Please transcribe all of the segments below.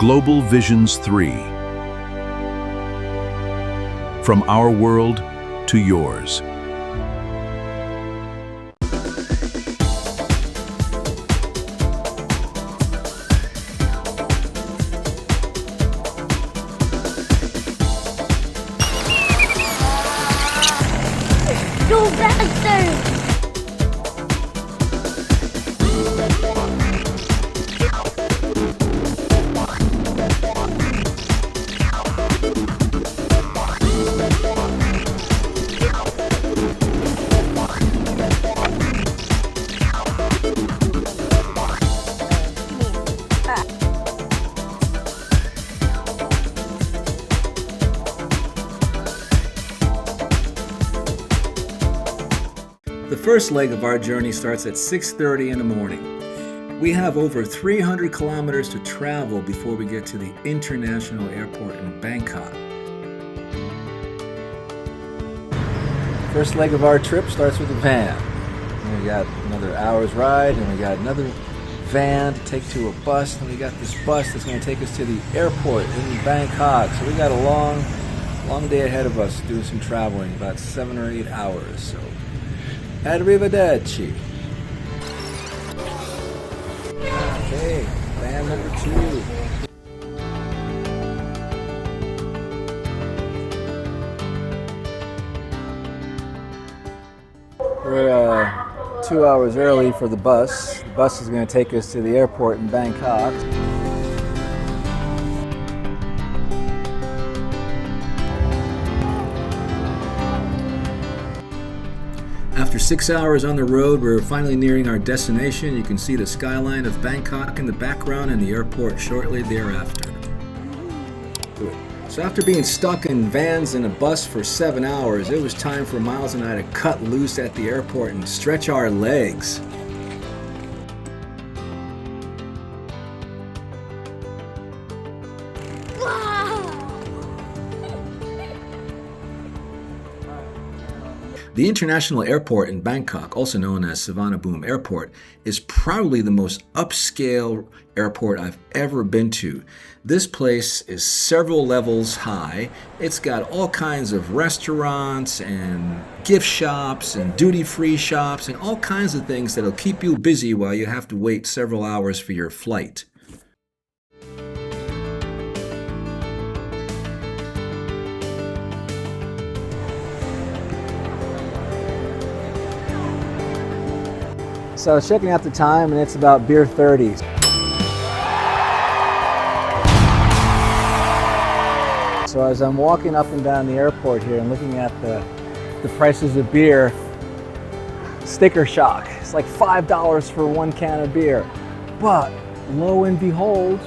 Global Visions3. From our world to yours. Go faster! The first leg of our journey starts at 6:30 in the morning. We have over 300 kilometers to travel before we get to the international airport in Bangkok. First leg of our trip starts with the van. And we got another hour's ride, and we got another van to take to a bus, and we got this bus that's going to take us to the airport in Bangkok. So we got a long day ahead of us doing some traveling, about 7 or 8 hours. So arrivederci. Okay, van number 2. We're 2 hours early for the bus. The bus is going to take us to the airport in Bangkok. After 6 hours on the road, we're finally nearing our destination. You can see the skyline of Bangkok in the background and the airport shortly thereafter. So after being stuck in vans and a bus for 7 hours, it was time for Miles and I to cut loose at the airport and stretch our legs. The International Airport in Bangkok, also known as Suvarnabhumi Airport, is probably the most upscale airport I've ever been to. This place is several levels high. It's got all kinds of restaurants and gift shops and duty-free shops and all kinds of things that'll keep you busy while you have to wait several hours for your flight. So I was checking out the time, and it's about beer 30. So as I'm walking up and down the airport here and looking at the prices of beer, sticker shock. It's like $5 for 1 can of beer. But lo and behold,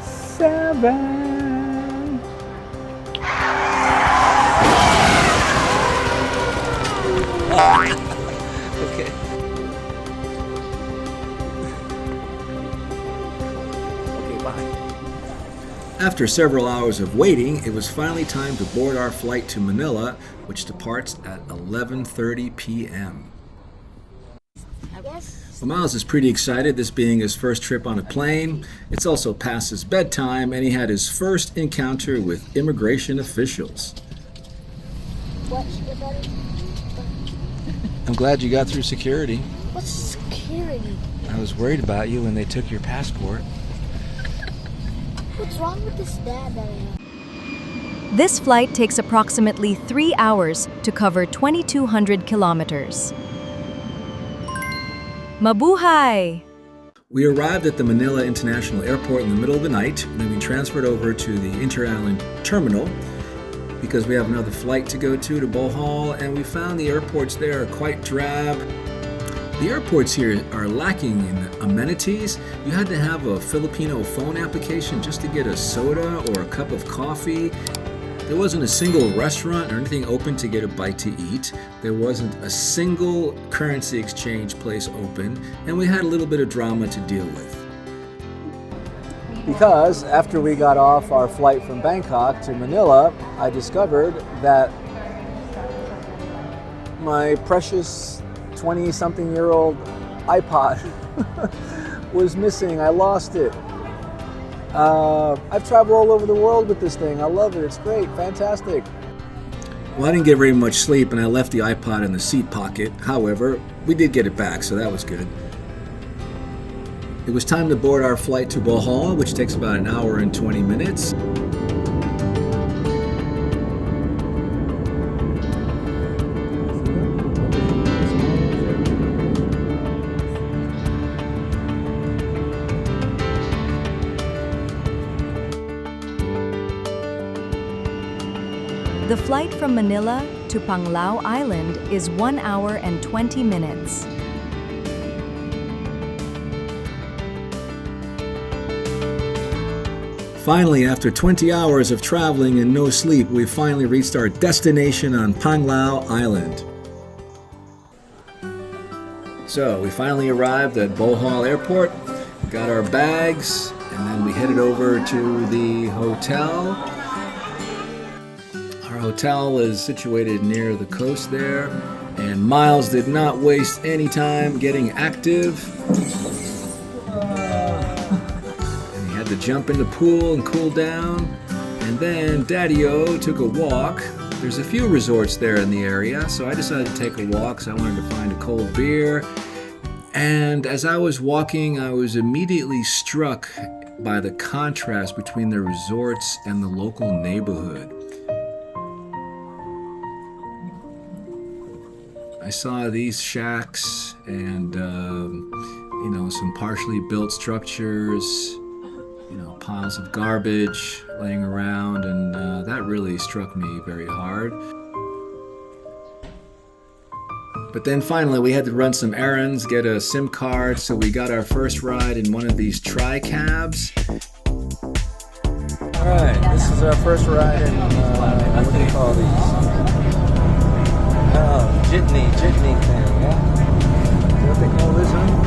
7. Okay. Okay, bye. After several hours of waiting, it was finally time to board our flight to Manila, which departs at 11:30 p.m. Well, Miles is pretty excited, this being his first trip on a plane. It's also past his bedtime, and he had his first encounter with immigration officials. What? I'm glad you got through security. What's security? I was worried about you when they took your passport. What's wrong with this dad that I have? This flight takes approximately 3 hours to cover 2,200 kilometers. Mabuhay! We arrived at the Manila International Airport in the middle of the night, and then we transferred over to the Inter-Island Terminal because we have another flight to go to Bohol, and we found the airports there are quite drab. The airports here are lacking in amenities. You had to have a Filipino phone application just to get a soda or a cup of coffee. There wasn't a single restaurant or anything open to get a bite to eat. There wasn't a single currency exchange place open, and we had a little bit of drama to deal with. Because after we got off our flight from Bangkok to Manila, I discovered that my precious 20-something-year-old iPod was missing. I lost it. I've traveled all over the world with this thing. I love it. It's great. Fantastic. Well, I didn't get very much sleep, and I left the iPod in the seat pocket. However, we did get it back, so that was good. It was time to board our flight to Bohol, which takes about an hour and 20 minutes. The flight from Manila to Panglao Island is 1 hour and 20 minutes. Finally, after 20 hours of traveling and no sleep, we finally reached our destination on Panglao Island. So we finally arrived at Bohol Airport, got our bags, and then we headed over to the hotel. Our hotel is situated near the coast there, and Miles did not waste any time getting active. And he had to jump in the pool and cool down. And then Daddy-O took a walk. There's a few resorts there in the area, so I decided to take a walk, so I wanted to find a cold beer. And as I was walking, I was immediately struck by the contrast between the resorts and the local neighborhood. I saw these shacks and, some partially built structures, piles of garbage laying around, and that really struck me very hard. But then finally we had to run some errands, get a SIM card, so we got our first ride in one of these tri-cabs. Alright, this is our first ride in, what do you call these? Oh, jitney thing, yeah? Is that what they call this, huh?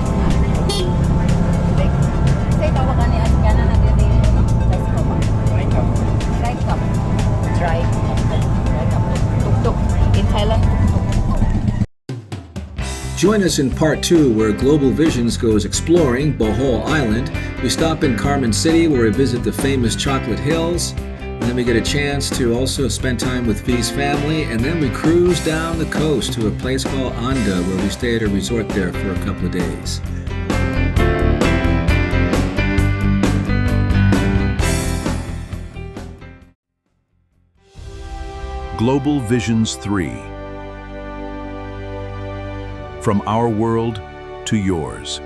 In Thailand. Join us in part 2 where Global Visions goes exploring Bohol Island. We stop in Carmen City where we visit the famous Chocolate Hills. And then we get a chance to also spend time with V's family, and then we cruise down the coast to a place called Anda where we stay at a resort there for a couple of days. Global Visions3. From our world to yours.